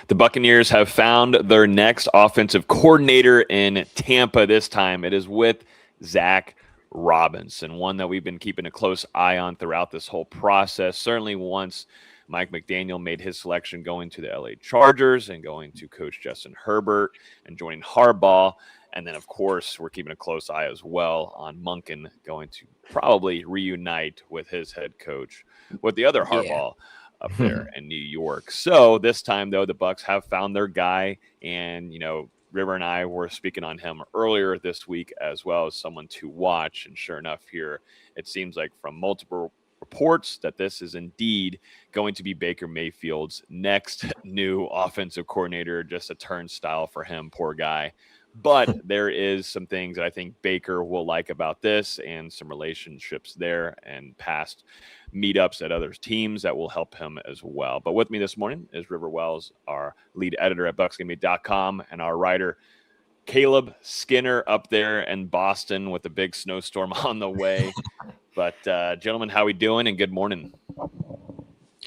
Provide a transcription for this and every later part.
The Buccaneers have found their next offensive coordinator in Tampa. This time it is with Zack Robinson, one that we've been keeping a close eye on throughout this whole process. Certainly once Mike McDaniel made his selection going to the LA Chargers and going to coach Justin Herbert and joining Harbaugh. And then, of course, we're keeping a close eye as well on Monken going to probably reunite with his head coach, with the other Harbaugh up there in New York. So this time, though, the Bucs have found their guy. And, River and I were speaking on him earlier this week as well as someone to watch. And sure enough, here it seems like from multiple reports that this is indeed going to be Baker Mayfield's next new offensive coordinator. Just a turnstile for him, poor guy. But there is some things that I think Baker will like about this and some relationships there and past meetups at other teams that will help him as well. But with me this morning is River Wells, our lead editor at BucsGameday.com, and our writer Caleb Skinner up there in Boston with a big snowstorm on the way. But gentlemen, how we doing? And good morning.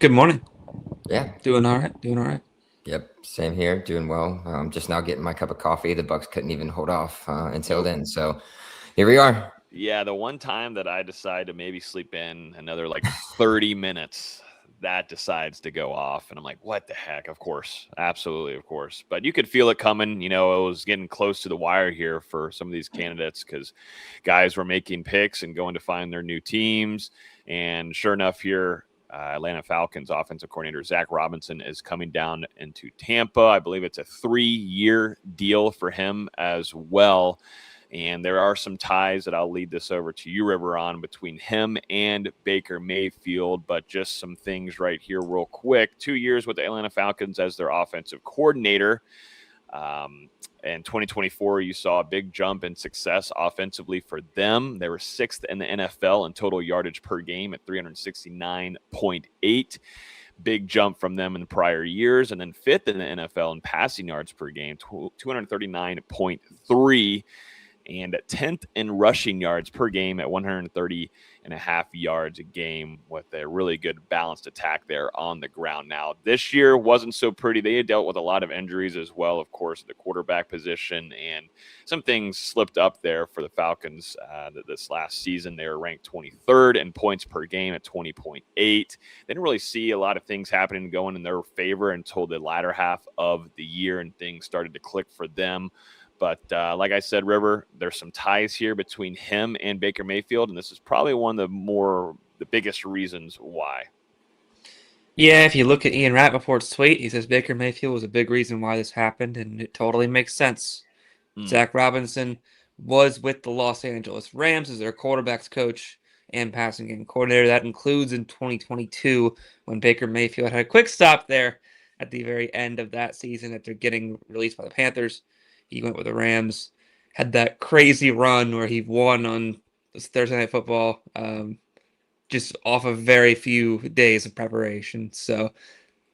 Good morning. Yeah. Doing all right. Yep. Same here. Doing well. Just now getting my cup of coffee. The Bucs couldn't even hold off until then. So here we are. Yeah. The one time that I decide to maybe sleep in another 30 minutes, that decides to go off. And I'm like, what the heck? Of course. Absolutely. Of course. But you could feel it coming. It was getting close to the wire here for some of these candidates because guys were making picks and going to find their new teams. And sure enough here, Atlanta Falcons offensive coordinator Zack Robinson is coming down into Tampa. I believe it's a 3-year deal for him as well. And there are some ties that I'll lead this over to you, River, on between him and Baker Mayfield. But just some things right here real quick. 2 years with the Atlanta Falcons as their offensive coordinator. In 2024, you saw a big jump in success offensively for them. They were 6th in the NFL in total yardage per game at 369.8. Big jump from them in the prior years. And then 5th in the NFL in passing yards per game, 239.3. And 10th in rushing yards per game at 130.5 yards a game with a really good balanced attack there on the ground. Now, this year wasn't so pretty. They had dealt with a lot of injuries as well, of course, at the quarterback position, and some things slipped up there for the Falcons this last season. They were ranked 23rd in points per game at 20.8. They didn't really see a lot of things happening going in their favor until the latter half of the year, and things started to click for them. But like I said, River, there's some ties here between him and Baker Mayfield, and this is probably one of the biggest reasons why. Yeah, if you look at Ian Rappaport's tweet, he says Baker Mayfield was a big reason why this happened, and it totally makes sense. Zack Robinson was with the Los Angeles Rams as their quarterback's coach and passing game coordinator. That includes in 2022 when Baker Mayfield had a quick stop there at the very end of that season after getting released by the Panthers. He went with the Rams, had that crazy run where he won on Thursday Night Football, just off of very few days of preparation. So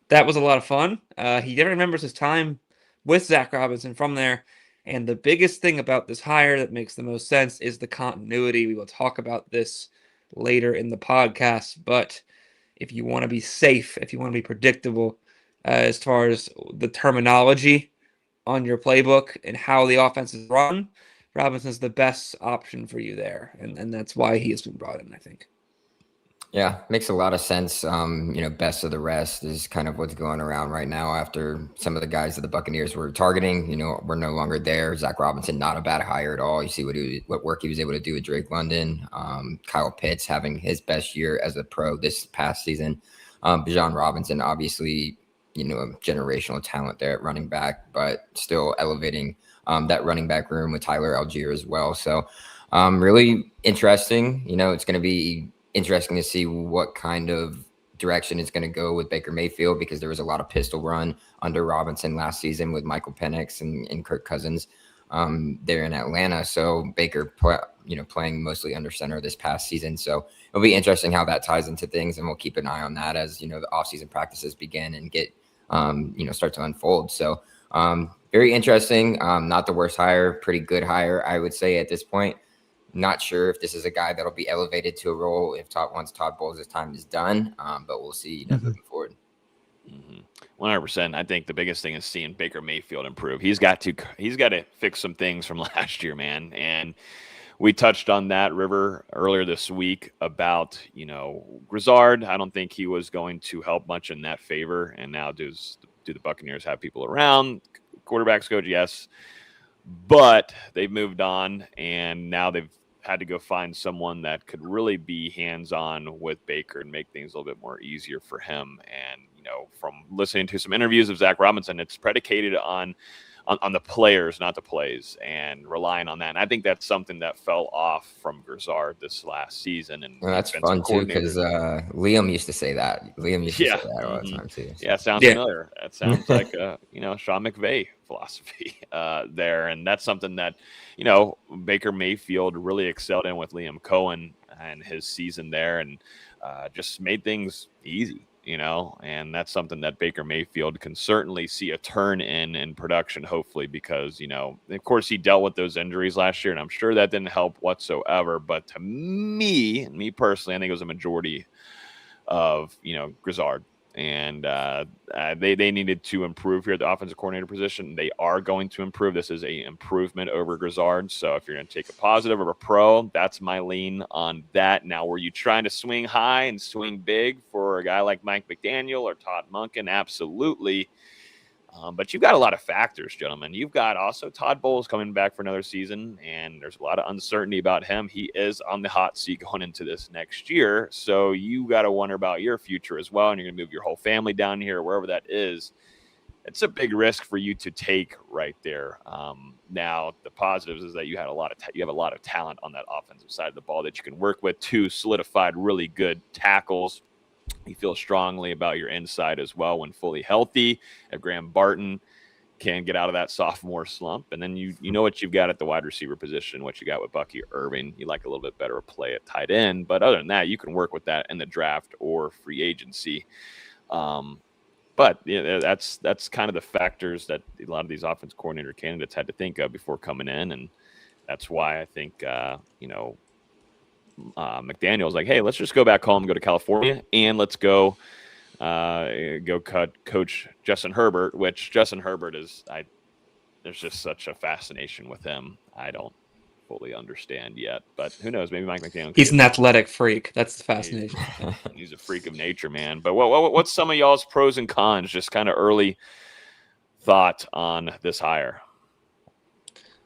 that was a lot of fun. He never remembers his time with Zack Robinson from there. And the biggest thing about this hire that makes the most sense is the continuity. We will talk about this later in the podcast. But if you want to be safe, if you want to be predictable, as far as the terminology on your playbook and how the offense is run, Robinson's the best option for you there. And that's why he has been brought in, I think. Yeah, makes a lot of sense. Best of the rest is kind of what's going around right now after some of the guys that the Buccaneers were targeting, were no longer there. Zack Robinson, not a bad hire at all. You see what work he was able to do with Drake London. Kyle Pitts having his best year as a pro this past season. Bijan Robinson, obviously, a generational talent there at running back, but still elevating that running back room with Tyler Algier as well. So really interesting. It's going to be interesting to see what kind of direction it's going to go with Baker Mayfield, because there was a lot of pistol run under Robinson last season with Michael Penix and Kirk Cousins there in Atlanta. So Baker, playing mostly under center this past season. So it'll be interesting how that ties into things, and we'll keep an eye on that as, the offseason practices begin and get, start to unfold. So very interesting. Not the worst hire, pretty good hire, I would say at this point. Not sure if this is a guy that'll be elevated to a role once Todd Bowles' time is done, but we'll see moving forward. Mm-hmm. 100%. I think the biggest thing is seeing Baker Mayfield improve. He's got to fix some things from last year, man. And we touched on that, River, earlier this week about, Grizzard. I don't think he was going to help much in that favor. And now do the Buccaneers have people around? Quarterbacks coach, yes. But they've moved on, and now they've had to go find someone that could really be hands-on with Baker and make things a little bit more easier for him. And, from listening to some interviews of Zack Robinson, it's predicated on the players, not the plays, and relying on that. And I think that's something that fell off from Grizzard this last season. And that's fun too, because Liam used to say that. Liam used to say that all the time too. So. Yeah, it sounds familiar. That sounds like Sean McVay philosophy there, and that's something that Baker Mayfield really excelled in with Liam Cohen and his season there, and just made things easy. And that's something that Baker Mayfield can certainly see a turn in production, hopefully, because, of course, he dealt with those injuries last year, and I'm sure that didn't help whatsoever. But to me personally, I think it was a majority of, Grizzard. And they needed to improve here at the offensive coordinator position. They are going to improve. This is a improvement over Grizzard. So if you're going to take a positive or a pro, that's my lean on that. Now, were you trying to swing high and swing big for a guy like Mike McDaniel or Todd Monken? Absolutely. But you've got a lot of factors, gentlemen. You've got also Todd Bowles coming back for another season, and there's a lot of uncertainty about him. He is on the hot seat going into this next year, so you got to wonder about your future as well, and you're going to move your whole family down here, wherever that is. It's a big risk for you to take right there. Now, the positives is that you have a lot of talent on that offensive side of the ball that you can work with. 2 solidified, really good tackles. You feel strongly about your inside as well when fully healthy. If Graham Barton can get out of that sophomore slump, and then you know what you've got at the wide receiver position, what you got with Bucky Irving. You like a little bit better play at tight end, but other than that, you can work with that in the draft or free agency. But that's kind of the factors that a lot of these offense coordinator candidates had to think of before coming in, and that's why I think McDaniel was like, hey, let's just go back home, go to California, and let's go coach Justin Herbert, which Justin Herbert there's just such a fascination with him. I don't fully understand yet, but who knows? Maybe Mike McDaniel. He's an athletic freak. That's the fascination. He's a freak of nature, man. But what's some of y'all's pros and cons? Just kind of early thought on this hire.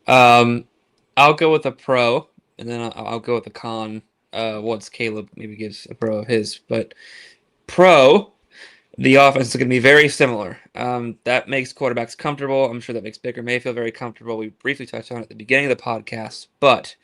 I'll go with a pro, and then I'll go with the con once Caleb maybe gives a pro of his. But pro, the offense is going to be very similar. That makes quarterbacks comfortable. I'm sure that makes Baker Mayfield very comfortable. We briefly touched on it at the beginning of the podcast. But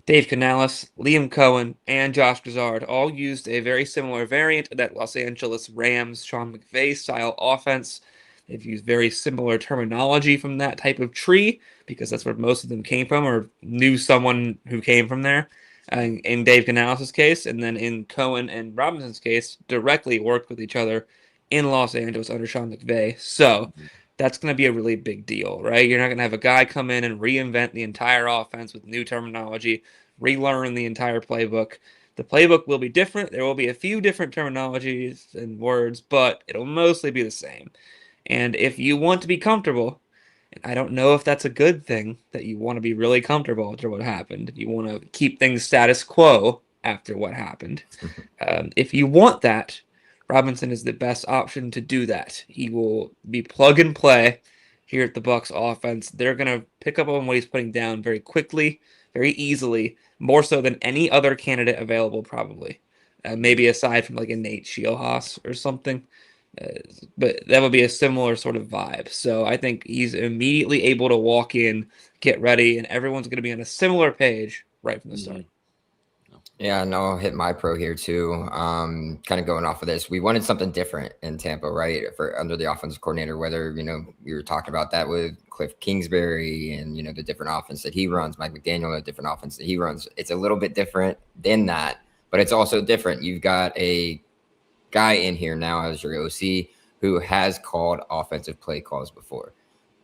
Dave Canales, Liam Cohen, and Josh Grizzard all used a very similar variant of that Los Angeles Rams, Sean McVay style offense. They've used very similar terminology from that type of tree because that's where most of them came from or knew someone who came from there. In Dave Canales' case, and then in Cohen and Robinson's case, directly worked with each other in Los Angeles under Sean McVay. So that's going to be a really big deal, right? You're not going to have a guy come in and reinvent the entire offense with new terminology, relearn the entire playbook. The playbook will be different. There will be a few different terminologies and words, but it'll mostly be the same. And if you want to be comfortable, and I don't know if that's a good thing, that you want to be really comfortable after what happened. You want to keep things status quo after what happened. If you want that, Robinson is the best option to do that. He will be plug and play here at the Bucs offense. They're going to pick up on what he's putting down very quickly, very easily, more so than any other candidate available probably. Maybe aside from like a Nate Scheelhaas or something. But that would be a similar sort of vibe. So I think he's immediately able to walk in, get ready, and everyone's going to be on a similar page right from the start. Yeah, and I'll hit my pro here too. Kind of going off of this, we wanted something different in Tampa, right? For under the offensive coordinator, whether we were talking about that with Cliff Kingsbury and the different offense that he runs, Mike McDaniel, the different offense that he runs. It's a little bit different than that, but it's also different. You've got a guy in here now as your OC who has called offensive play calls before.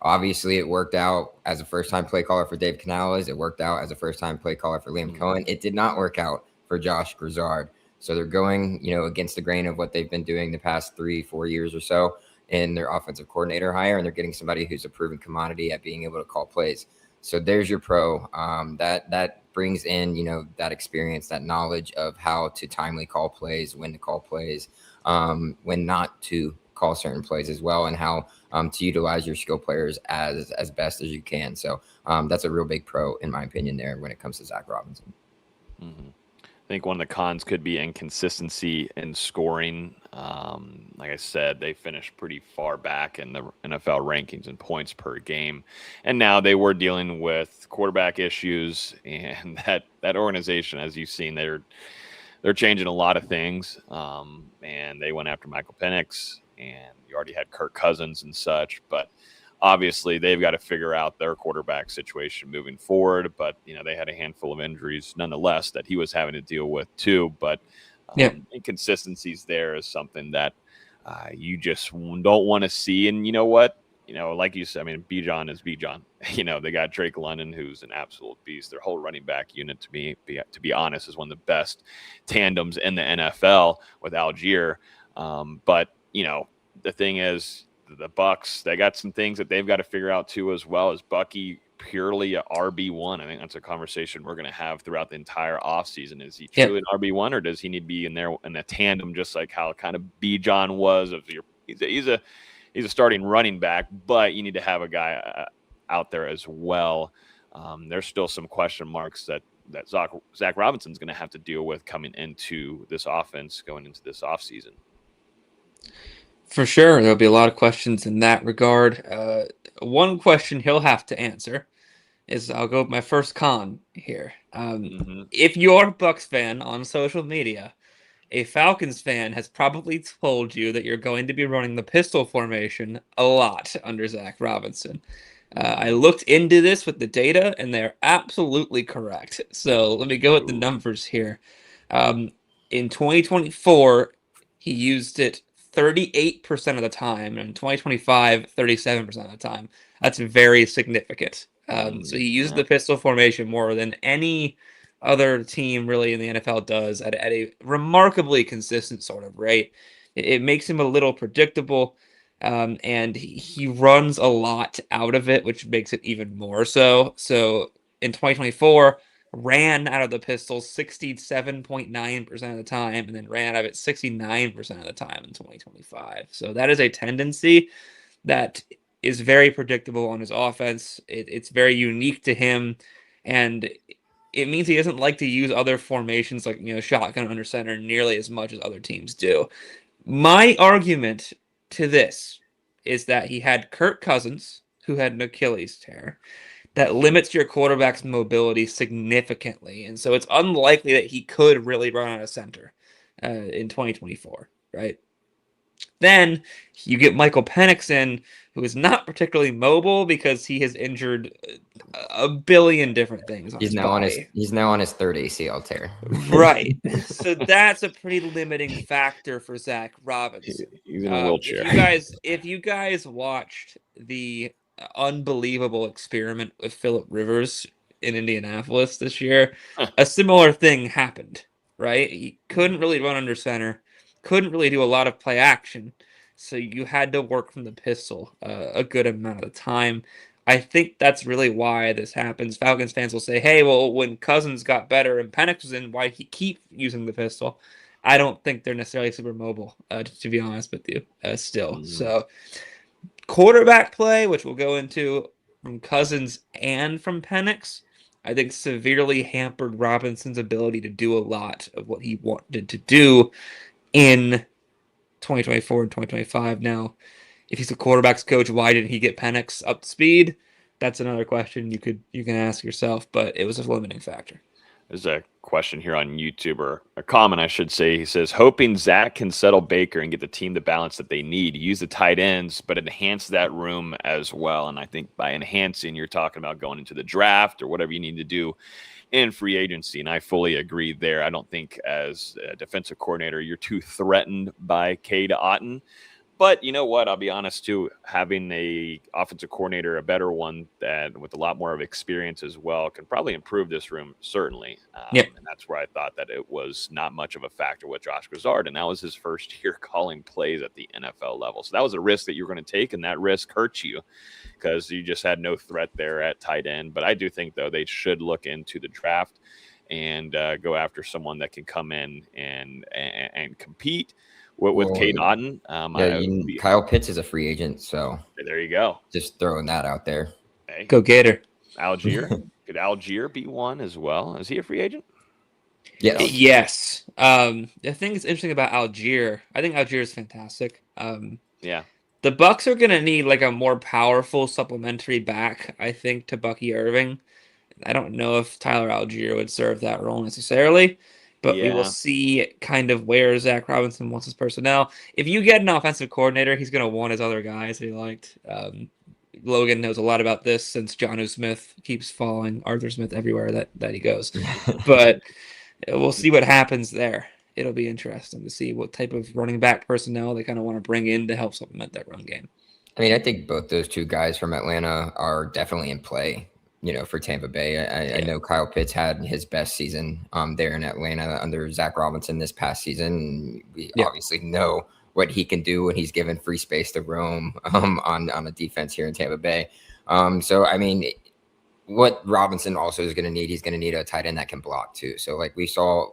Obviously, it worked out as a first-time play caller for Dave Canales. It worked out as a first-time play caller for Liam Cohen. It did not work out for Josh Grizzard. So they're going, against the grain of what they've been doing the past 3-4 years or so. in their offensive coordinator hire, and they're getting somebody who's a proven commodity at being able to call plays. So there's your pro. That brings in, that experience, that knowledge of how to timely call plays, when to call plays, when not to call certain plays as well, and how to utilize your skill players as best as you can. So that's a real big pro, in my opinion, there when it comes to Zack Robinson. Mm-hmm. I think one of the cons could be inconsistency in scoring. Like I said, they finished pretty far back in the NFL rankings and points per game, and now they were dealing with quarterback issues. And that organization, as you've seen, they're changing a lot of things. And they went after Michael Penix, and you already had Kirk Cousins and such, but obviously they've got to figure out their quarterback situation moving forward. But, they had a handful of injuries nonetheless that he was having to deal with too. But inconsistencies there is something that you just don't want to see. And you know what? Like you said, Bijan is Bijan. They got Drake London, who's an absolute beast. Their whole running back unit, to be honest, is one of the best tandems in the NFL with Algier. But, the thing is, the Bucs, they got some things that they've got to figure out too, as well. As Bucky purely a RB1? I think that's a conversation we're going to have throughout the entire offseason. Is he truly an RB1, or does he need to be in there in a tandem, just like how kind of Bijan was? He's a starting running back, but you need to have a guy out there as well. There's still some question marks that Zack Robinson's going to have to deal with coming into this offense, going into this offseason. For sure, there'll be a lot of questions in that regard. One question he'll have to answer is, I'll go with my first con here. If you're a Bucs fan on social media, a Falcons fan has probably told you that you're going to be running the pistol formation a lot under Zack Robinson. I looked into this with the data, and they're absolutely correct. So let me go with the numbers here. In 2024, he used it 38% of the time, and in 2025, 37% of the time. That's very significant. So he used the pistol formation more than any other team really in the NFL does at a remarkably consistent sort of rate. It makes him a little predictable, and he runs a lot out of it, which makes it even more so. So in 2024, ran out of the pistol 67.9% of the time, and then ran out of it 69% of the time in 2025. So that is a tendency that is very predictable on his offense. It's very unique to him, and it means he doesn't like to use other formations like shotgun under center nearly as much as other teams do. My argument to this is that he had Kirk Cousins, who had an Achilles tear. That limits your quarterback's mobility significantly. And so it's unlikely that he could really run out of center in 2024, right? Then you get Michael Penix in, who is not particularly mobile because he has injured a billion different things on his body. He's now on his third ACL tear. Right. So that's a pretty limiting factor for Zack Robinson. He's in a wheelchair. If you guys watched the unbelievable experiment with Phillip Rivers in Indianapolis this year, a similar thing happened, right? He couldn't really run under center, couldn't really do a lot of play action, so you had to work from the pistol a good amount of the time. I think that's really why this happens. Falcons fans will say, hey, well, when Cousins got better and Penix was in, why did he keep using the pistol? I don't think they're necessarily super mobile, to be honest with you, still. So quarterback play, which we'll go into from Cousins and from Penix, I think severely hampered Robinson's ability to do a lot of what he wanted to do in 2024 and 2025. Now, if he's a quarterback's coach, why didn't he get Penix up to speed? That's another question you can ask yourself, but it was a limiting factor. There's a question here on YouTube, or a comment, I should say. He says, hoping Zach can settle Baker and get the team the balance that they need. Use the tight ends, but enhance that room as well. And I think by enhancing, you're talking about going into the draft or whatever you need to do in free agency. And I fully agree there. I don't think as a defensive coordinator, you're too threatened by Cade Otton. But you know what? I'll be honest too. Having a offensive coordinator, a better one that with a lot more of experience as well, can probably improve this room certainly. Yep. And that's where I thought that it was not much of a factor with Josh Grizzard, and that was his first year calling plays at the NFL level. So that was a risk that you were going to take, and that risk hurts you because you just had no threat there at tight end. But I do think though they should look into the draft and go after someone that can come in and compete with Cade Otton. Kyle Pitts is a free agent, so there you go. Just throwing that out there. Hey, Go Gator. Algier. Could Algier be one as well? Is he a free agent? Yes. Yes. The thing that's interesting about Algier, I think Algier is fantastic. Yeah. The Bucs are going to need like a more powerful supplementary back, I think, to Bucky Irving. I don't know if Tyler Algier would serve that role necessarily, but we will see kind of where Zack Robinson wants his personnel. If you get an offensive coordinator, he's going to want his other guys that he liked. Logan knows a lot about this since Jonnu Smith keeps following Arthur Smith everywhere that he goes. But we'll see what happens there. It'll be interesting to see what type of running back personnel they kind of want to bring in to help supplement that run game. I mean, I think both those two guys from Atlanta are definitely in play, for Tampa Bay. I know Kyle Pitts had his best season there in Atlanta under Zack Robinson this past season. We obviously know what he can do when he's given free space to roam on a defense here in Tampa Bay. So, I mean, what Robinson also is going to need, he's going to need a tight end that can block too. So like we saw,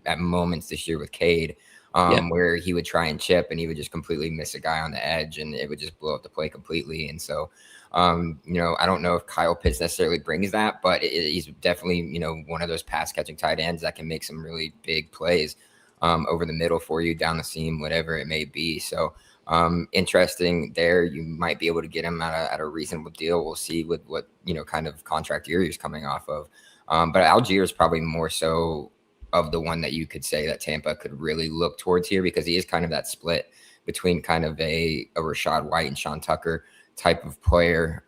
at moments this year with Cade, where he would try and chip and he would just completely miss a guy on the edge and it would just blow up the play completely. And so, I don't know if Kyle Pitts necessarily brings that, but he's definitely, one of those pass catching tight ends that can make some really big plays over the middle for you, down the seam, whatever it may be. So interesting there. You might be able to get him at a reasonable deal. We'll see with what, kind of contract year he's coming off of. But Algier is probably more so of the one that you could say that Tampa could really look towards here, because he is kind of that split between kind of a Rashad White and Sean Tucker type of player.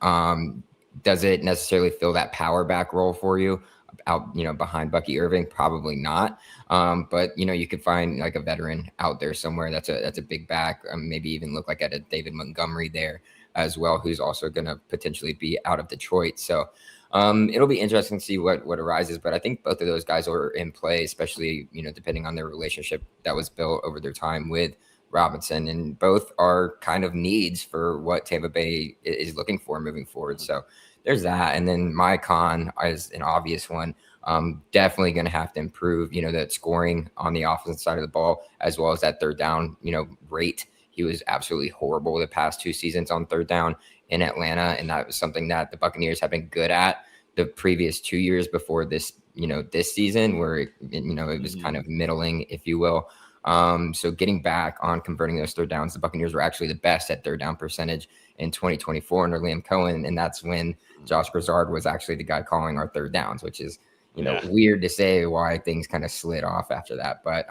Does it necessarily fill that power back role for you out, behind Bucky Irving? Probably not. But you could find like a veteran out there somewhere that's a big back, maybe even look like at a David Montgomery there as well, who's also going to potentially be out of Detroit. So it'll be interesting to see what arises, but I think both of those guys are in play, especially, depending on their relationship that was built over their time with Robinson, and both are kind of needs for what Tampa Bay is looking for moving forward. So there's that. And then my con is an obvious one. Definitely going to have to improve, that scoring on the offensive side of the ball, as well as that third down, rate. He was absolutely horrible the past 2 seasons on third down in Atlanta. And that was something that the Buccaneers have been good at the previous 2 years before this, this season, where, it was kind of middling, if you will. So getting back on converting those third downs, the Buccaneers were actually the best at third down percentage in 2024 under Liam Cohen. And that's when Josh Grizzard was actually the guy calling our third downs, which is, weird to say why things kind of slid off after that. But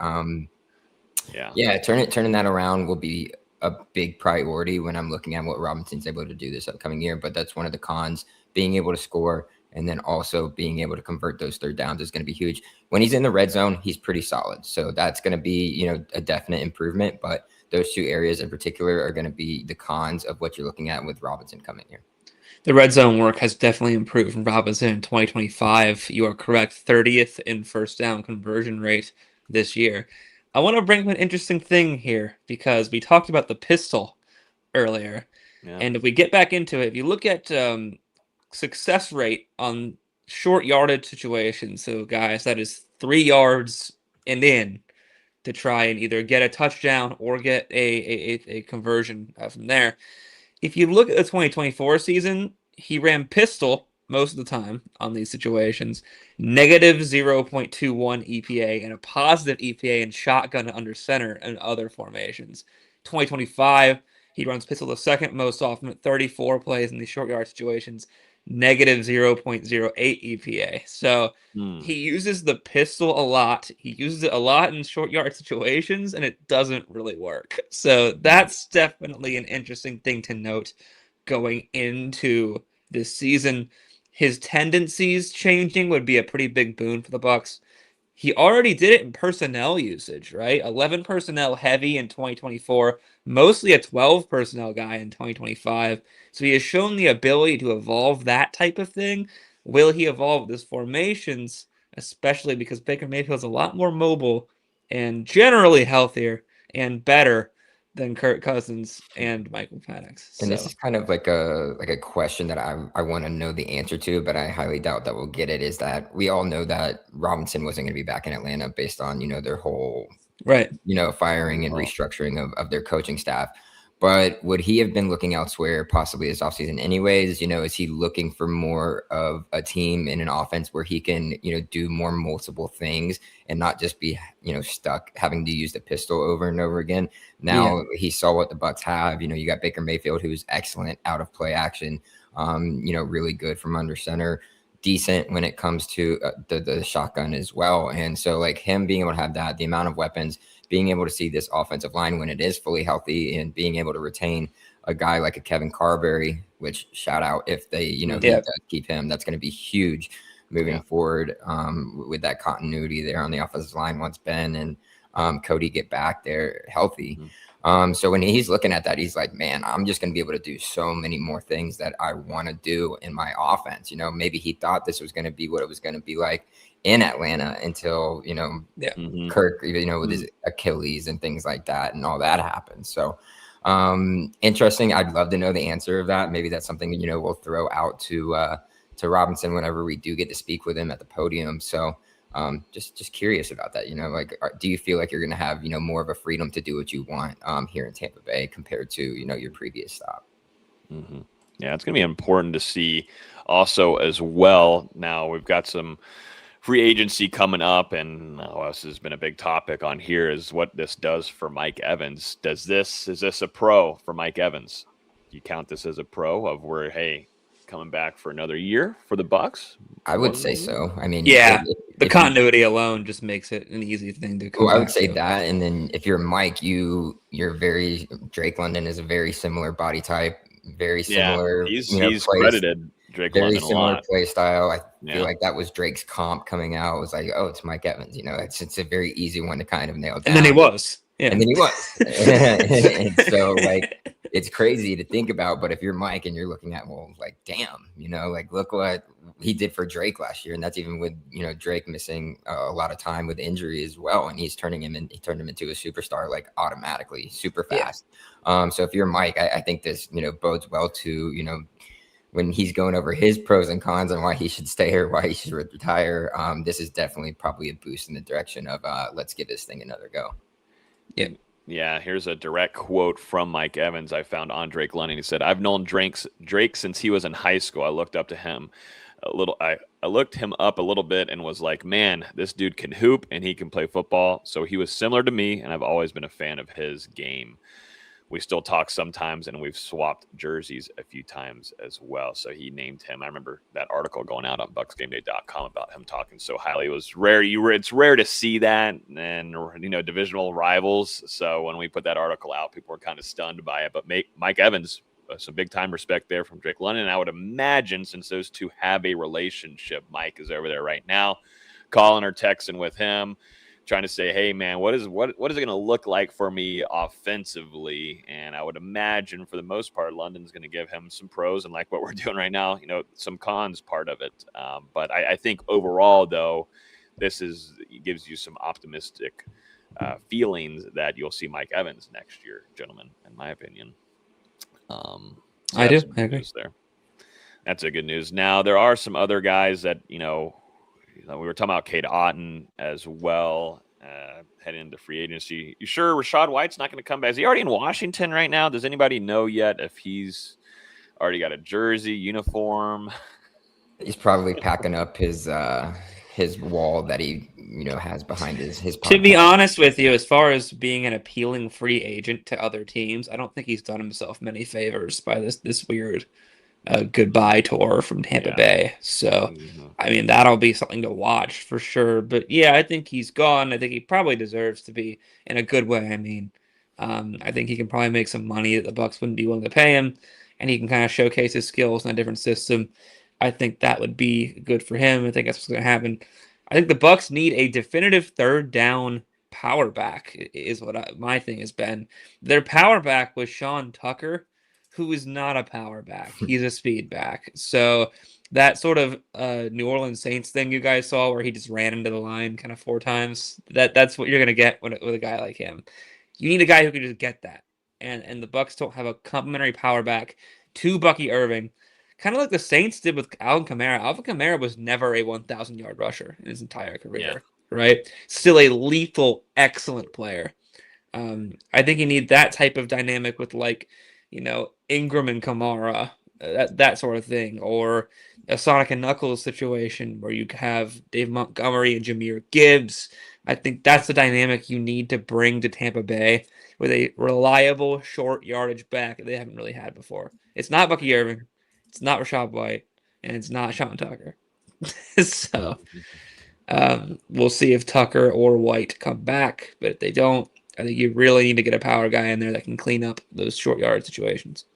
turning that around will be a big priority when I'm looking at what Robinson's able to do this upcoming year. But that's one of the cons. Being able to score and then also being able to convert those third downs is going to be huge. When he's in the red zone, he's pretty solid. So that's going to be, a definite improvement. But those 2 areas in particular are going to be the cons of what you're looking at with Robinson coming here. The red zone work has definitely improved from Robinson in 2025. You are correct, 30th in first down conversion rate this year. I want to bring up an interesting thing here, because we talked about the pistol earlier. Yeah. And if we get back into it, if you look at success rate on short yardage situations, so guys, that is 3 yards and in, to try and either get a touchdown or get a conversion from there. If you look at the 2024 season, he ran pistol most of the time on these situations, negative 0.21 EPA and a positive EPA in shotgun under center and other formations. 2025, he runs pistol the second most often at 34 plays in these short yard situations, negative 0.08 EPA. So he uses the pistol a lot. He uses it a lot in short yard situations, and it doesn't really work. So that's definitely an interesting thing to note going into this season. His tendencies changing would be a pretty big boon for the Bucs. he already did it in personnel usage, right? 11 personnel heavy in 2024, mostly a 12 personnel guy in 2025. So he has shown the ability to evolve that type of thing. Will he evolve his formations, especially because Baker Mayfield's a lot more mobile and generally healthier and better than Kirk Cousins and Michael Penix. And this So is kind of like a question that I want to know the answer to, but I highly doubt that we'll get it. Is that we all know that Robinson wasn't going to be back in Atlanta based on their whole right. Firing and restructuring of their coaching staff. But would he have been looking elsewhere possibly this offseason anyways? Is he looking for more of a team in an offense where he can, do more multiple things and not just be, stuck having to use the pistol over and over again? Now he saw what the Bucs have. You got Baker Mayfield, who's excellent out of play action, really good from under center, decent when it comes to the shotgun as well. And so like him being able to have that, the amount of weapons, being able to see this offensive line when it is fully healthy and being able to retain a guy like a Kevin Carberry, which shout out if they, he does keep him, that's going to be huge moving forward with that continuity there on the offensive line once Ben and Cody get back there healthy. So when he's looking at that, he's like, man, I'm just going to be able to do so many more things that I want to do in my offense. Maybe he thought this was going to be what it was going to be like in Atlanta until, Kirk, with his Achilles and things like that and all that happened. So interesting. I'd love to know the answer of that. Maybe that's something, we'll throw out to Robinson whenever we do get to speak with him at the podium. So just curious about that, do you feel like you're going to have, more of a freedom to do what you want here in Tampa Bay compared to, your previous stop? Yeah, it's going to be important to see also as well. Now we've got some free agency coming up, and this has been a big topic on here is what this does for Mike Evans. Is this a pro for Mike Evans? Do you count this as a pro of where, hey, coming back for another year for the Bucs? I would say so. I mean, the continuity alone just makes it an easy thing to come back I would say to. that. And then if you're Mike, Drake London is a very similar body type, very similar. He's credited Drake very London similar a lot. Play style. I feel like that was Drake's comp coming out. It was like, oh, it's Mike Evans. It's a very easy one to kind of nail down. And then he was. Yeah. And then he was. And so like it's crazy to think about, but if you're Mike and you're looking at, well, like, damn, like look what he did for Drake last year. And that's even with, Drake missing a lot of time with injury as well. And he turned him into a superstar, like automatically, super fast. So if you're Mike, I think this, bodes well to, when he's going over his pros and cons and why he should stay or why he should retire. This is definitely probably a boost in the direction of let's give this thing another go. Yeah, here's a direct quote from Mike Evans I found on Drake London. He said, "I've known Drake since he was in high school. I looked up to him a little. I looked him up a little bit and was like, man, this dude can hoop and he can play football. So he was similar to me, and I've always been a fan of his game. We still talk sometimes, and we've swapped jerseys a few times as well." So he named him. I remember that article going out on BucsGameday.com about him talking so highly. It was rare. It's rare to see that, and divisional rivals. So when we put that article out, people were kind of stunned by it. But Mike Evans, some big time respect there from Drake London. And I would imagine since those two have a relationship, Mike is over there right now, calling or texting with him, trying to say, hey, man, what is it going to look like for me offensively? And I would imagine for the most part, London's going to give him some pros and like what we're doing right now, some cons part of it. But I think overall, though, gives you some optimistic feelings that you'll see Mike Evans next year, gentlemen, in my opinion. I do. I agree. There. That's a good news. Now, there are some other guys that, we were talking about Cade Otton as well, heading into free agency. You sure Rachaad White's not going to come back? Is he already in Washington right now? Does anybody know yet if he's already got a jersey, uniform? He's probably packing up his wall that he has behind his podcast. To be honest with you, as far as being an appealing free agent to other teams, I don't think he's done himself many favors by this weird goodbye tour from Tampa Bay. So, I mean, that'll be something to watch for sure. But yeah, I think he's gone. I think he probably deserves to be in a good way. I mean, I think he can probably make some money that the Bucs wouldn't be willing to pay him, and he can kind of showcase his skills in a different system. I think that would be good for him. I think that's what's going to happen. I think the Bucs need a definitive third down power back is what my thing has been. Their power back was Sean Tucker, who is not a power back. He's a speed back. So that sort of New Orleans Saints thing you guys saw where he just ran into the line kind of 4 times, that's what you're going to get with a guy like him. You need a guy who can just get that. And the Bucs don't have a complimentary power back to Bucky Irving. Kind of like the Saints did with Alvin Kamara. Alvin Kamara was never a 1,000-yard rusher in his entire career, right? Still a lethal, excellent player. I think you need that type of dynamic with, like, Ingram and Kamara, that sort of thing, or a Sonic and Knuckles situation where you have Dave Montgomery and Jahmyr Gibbs. I think that's the dynamic you need to bring to Tampa Bay with a reliable short yardage back that they haven't really had before. It's not Bucky Irving. It's not Rachaad White, and it's not Sean Tucker. So we'll see if Tucker or White come back. But if they don't, I think you really need to get a power guy in there that can clean up those short yard situations.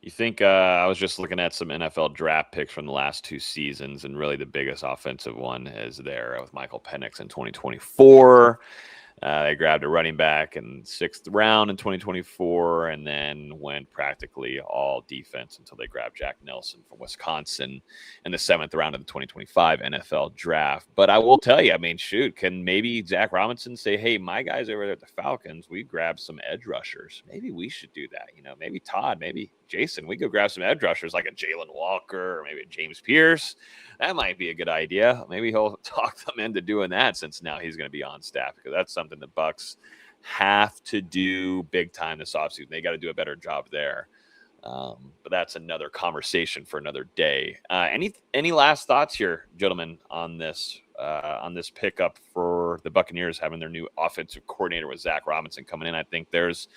You think I was just looking at some NFL draft picks from the last 2 seasons, and really the biggest offensive one is there with Michael Penix in 2024. They grabbed a running back in 6th round in 2024 and then went practically all defense until they grabbed Jack Nelson from Wisconsin in the 7th round of the 2025 NFL draft. But I will tell you, I mean, shoot, can maybe Zack Robinson say, hey, my guys over there at the Falcons, we grabbed some edge rushers. Maybe we should do that. Maybe Todd, maybe Jason, we go grab some edge rushers like a Jalen Walker or maybe a James Pierce. That might be a good idea. Maybe he'll talk them into doing that since now he's going to be on staff, because that's something the Bucs have to do big time this offseason. They got to do a better job there. But that's another conversation for another day. Any last thoughts here, gentlemen, on this pickup for the Buccaneers having their new offensive coordinator with Zack Robinson coming in? I think there's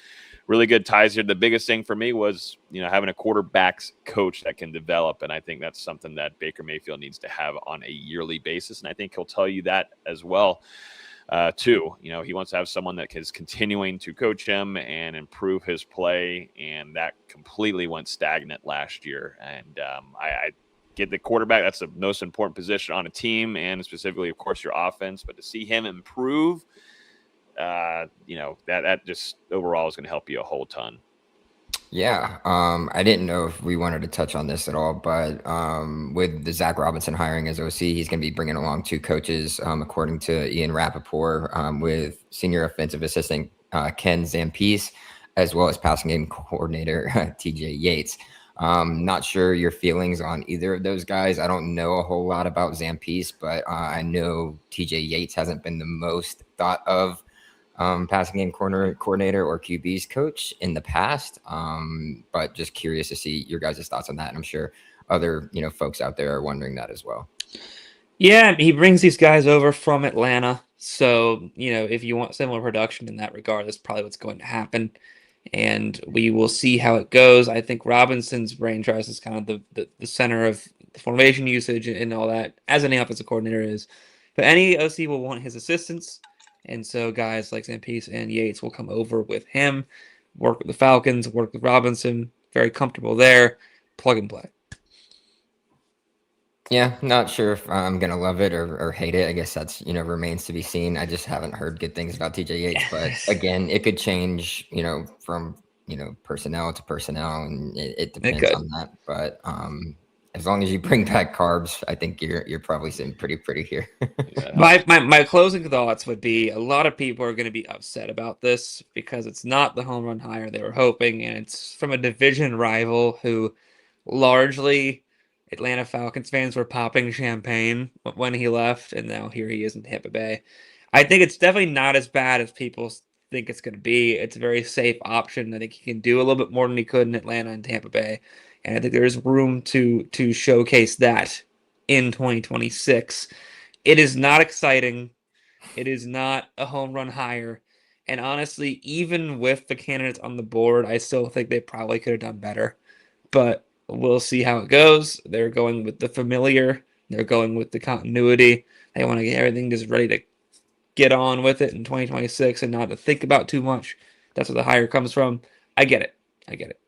really good ties here. The biggest thing for me was, having a quarterbacks coach that can develop. And I think that's something that Baker Mayfield needs to have on a yearly basis. And I think he'll tell you that as well, too. He wants to have someone that is continuing to coach him and improve his play. And that completely went stagnant last year. And I get the quarterback. That's the most important position on a team, and specifically, of course, your offense. But to see him improve, that just overall is going to help you a whole ton. Yeah. I didn't know if we wanted to touch on this at all, but with the Zack Robinson hiring as OC, he's going to be bringing along 2 coaches, according to Ian Rappaport, with senior offensive assistant Ken Zampese, as well as passing game coordinator TJ Yates. Not sure your feelings on either of those guys. I don't know a whole lot about Zampese, but I know TJ Yates hasn't been the most thought of passing game coordinator or QB's coach in the past. But just curious to see your guys' thoughts on that. And I'm sure other, folks out there are wondering that as well. Yeah, he brings these guys over from Atlanta. So, if you want similar production in that regard, that's probably what's going to happen. And we will see how it goes. I think Robinson's brain trust is kind of the center of the formation usage and all that, as any offensive coordinator is. But any OC will want his assistants. And so guys like Zampese and Yates will come over with him, work with the Falcons, work with Robinson, very comfortable there, plug and play. Yeah, not sure if I'm going to love it or hate it. I guess that's, remains to be seen. I just haven't heard good things about TJ Yates. But again, it could change, from, personnel to personnel, and it depends on that. But as long as you bring back carbs, I think you're probably sitting pretty here. My closing thoughts would be, a lot of people are going to be upset about this because it's not the home run hire they were hoping, and it's from a division rival who largely Atlanta Falcons fans were popping champagne when he left, and now here he is in Tampa Bay. I think it's definitely not as bad as people think it's going to be. It's a very safe option. I think he can do a little bit more than he could in Atlanta and Tampa Bay. And I think there's room to showcase that in 2026. It is not exciting. It is not a home run hire. And honestly, even with the candidates on the board, I still think they probably could have done better. But we'll see how it goes. They're going with the familiar. They're going with the continuity. They want to get everything just ready to get on with it in 2026 and not to think about too much. That's where the hire comes from. I get it.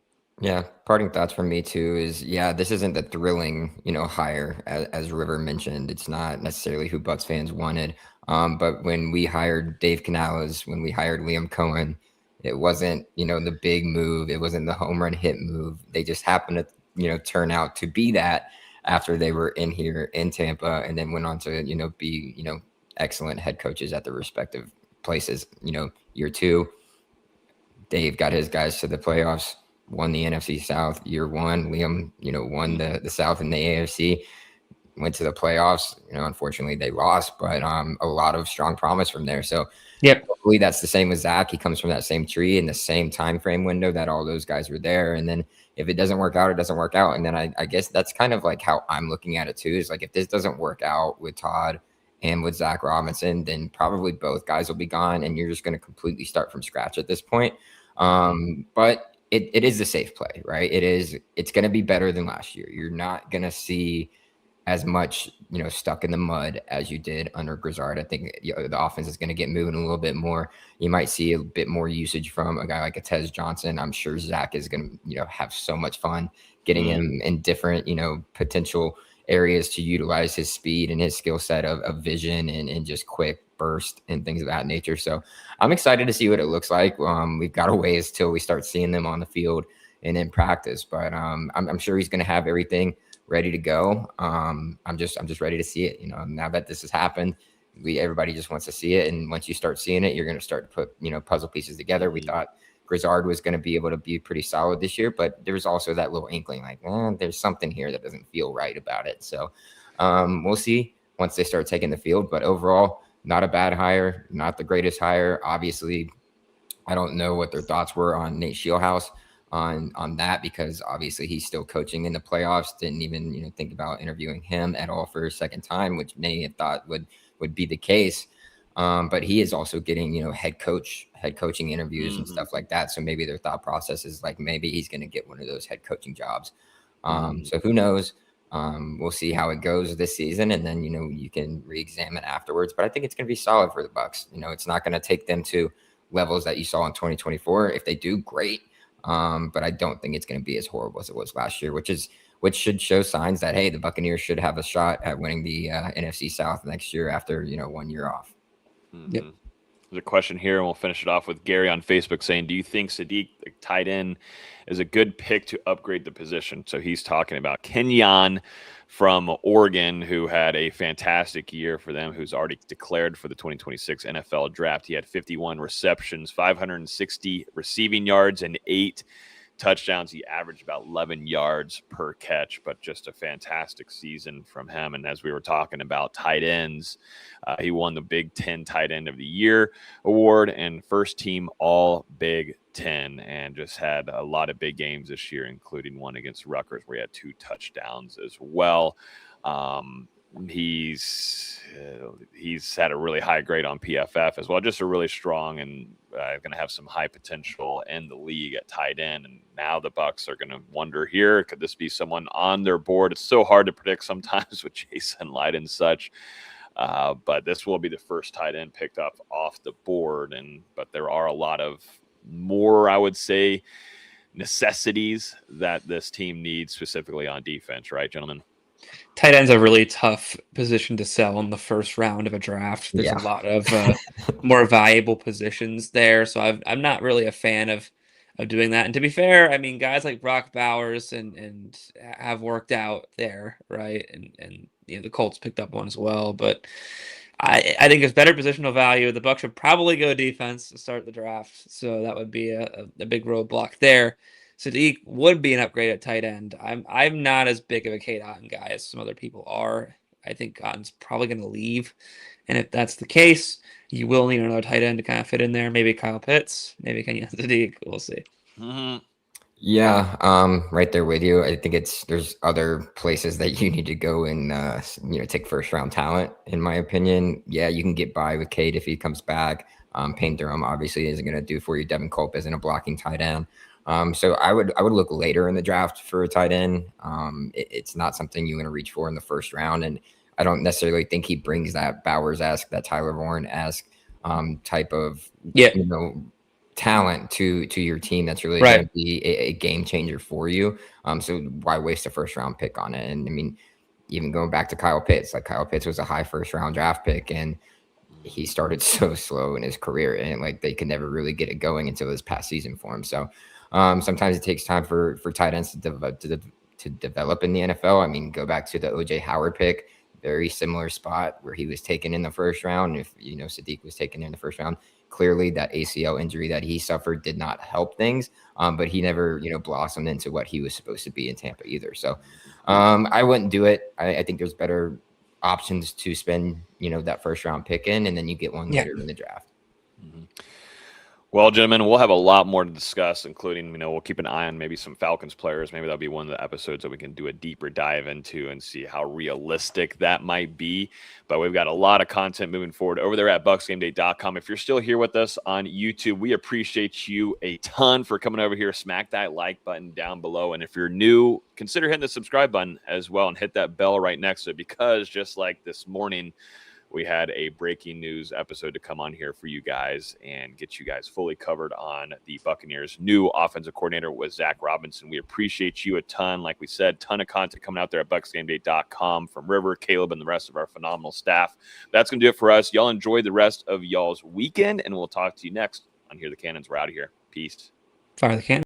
Yeah, parting thoughts from me too is, yeah, this isn't the thrilling, hire as River mentioned. It's not necessarily who Bucs fans wanted. But when we hired Dave Canales, when we hired Liam Cohen, it wasn't, the big move. It wasn't the home run hit move. They just happened to, turn out to be that after they were in here in Tampa, and then went on to, be, excellent head coaches at their respective places. Year two, Dave got his guys to the playoffs, won the NFC South year one. Liam, won the South and the AFC, went to the playoffs. Unfortunately they lost, but a lot of strong promise from there. So Yep. hopefully that's the same with Zach. He comes from that same tree in the same time frame window that all those guys were there. And then if it doesn't work out, it doesn't work out. And then I guess that's kind of like how I'm looking at it too, is like, if this doesn't work out with Todd and with Zack Robinson, then probably both guys will be gone and you're just going to completely start from scratch at this point. But it is a safe play, right? It's going to be better than last year. You're not going to see as much, stuck in the mud as you did under Grizzard. I think the offense is going to get moving a little bit more. You might see a bit more usage from a guy like a Tez Johnson. I'm sure Zach is going to, have so much fun getting him in different, potential areas to utilize his speed and his skill set of vision and just quick burst and things of that nature. So I'm excited to see what it looks like. We've got a ways till we start seeing them on the field and in practice, but I'm sure he's going to have everything ready to go. I'm just ready to see it. Now that this has happened, everybody just wants to see it. And once you start seeing it, you're going to start to put, puzzle pieces together. We thought Grizzard was going to be able to be pretty solid this year, but there's also that little inkling like, there's something here that doesn't feel right about it. So we'll see once they start taking the field, but overall, not a bad hire, not the greatest hire. Obviously, I don't know what their thoughts were on Nate Shieldhouse on that, because obviously he's still coaching in the playoffs. Didn't even think about interviewing him at all for a second time, which many had thought would be the case. But he is also getting head coaching interviews and stuff like that. So maybe their thought process is like, maybe he's going to get one of those head coaching jobs. So who knows? We'll see how it goes this season, and then you can re-examine afterwards. But I think it's going to be solid for the Bucs. It's not going to take them to levels that you saw in 2024. If they do, great. But I don't think it's going to be as horrible as it was last year, which should show signs that, hey, the Buccaneers should have a shot at winning the NFC South next year after 1 year off. Yep. There's a question here, and we'll finish it off with Gary on Facebook saying, do you think Sadiq, the tight end, is a good pick to upgrade the position? So he's talking about Kenyon from Oregon, who had a fantastic year for them, who's already declared for the 2026 NFL draft. He had 51 receptions, 560 receiving yards, and 8 touchdowns. He averaged about 11 yards per catch, but just a fantastic season from him. And as we were talking about tight ends, he won the Big Ten Tight End of the Year award and first team All Big Ten, and just had a lot of big games this year, including one against Rutgers where he had 2 touchdowns as well. He's had a really high grade on PFF as well. Just a really strong and going to have some high potential in the league at tight end. And now the Bucs are going to wonder here, could this be someone on their board? It's so hard to predict sometimes with Jason Light and such. But this will be the first tight end picked up off the board. But there are a lot of more, I would say, necessities that this team needs, specifically on defense, right, gentlemen? Tight end's a really tough position to sell in the first round of a draft. There's a lot of more valuable positions there, so I'm not really a fan of doing that. And to be fair, I mean, guys like Brock Bowers and have worked out there, right? And the Colts picked up one as well, but I think it's better positional value. The Bucs should probably go defense to start the draft, so that would be a big roadblock there. Sadiq would be an upgrade at tight end. I'm not as big of a Cade Otton guy as some other people are. I think Otton's probably going to leave, and if that's the case, you will need another tight end to kind of fit in there. Maybe Kyle Pitts, maybe Kenyon Sadiq. We'll see. Yeah, right there with you. I think there's other places that you need to go and take first round talent. In my opinion, yeah, you can get by with Cade if he comes back. Payne Durham obviously isn't going to do for you. Devin Culp isn't a blocking tight end. So I would look later in the draft for a tight end. It's not something you're going to reach for in the first round. And I don't necessarily think he brings that Bowers-esque, that Tyler Warren-esque type of, talent to your team that's really Right. going to be a game changer for you. So why waste a first round pick on it? And I mean, even going back to Kyle Pitts, like Kyle Pitts was a high first round draft pick, and he started so slow in his career, and like they could never really get it going until this past season for him. So sometimes it takes time for tight ends to develop in the NFL. I mean, go back to the OJ Howard pick, very similar spot where he was taken in the first round. If Sadiq was taken in the first round, clearly that ACL injury that he suffered did not help things. But he never blossomed into what he was supposed to be in Tampa either. So I wouldn't do it. I think there's better options to spend that first round pick in, and then you get one later in the draft. Well, gentlemen, we'll have a lot more to discuss, including, we'll keep an eye on maybe some Falcons players. Maybe that'll be one of the episodes that we can do a deeper dive into and see how realistic that might be. But we've got a lot of content moving forward over there at BucsGameday.com. If you're still here with us on YouTube, we appreciate you a ton for coming over here. Smack that like button down below. And if you're new, consider hitting the subscribe button as well and hit that bell right next to it, because just like this morning, we had a breaking news episode to come on here for you guys and get you guys fully covered on the Buccaneers' new offensive coordinator with Zack Robinson. We appreciate you a ton. Like we said, ton of content coming out there at BucsGameday.com from River, Caleb, and the rest of our phenomenal staff. That's going to do it for us. Y'all enjoy the rest of y'all's weekend, and we'll talk to you next on Hear the Cannons. We're out of here. Peace. Fire the cannon.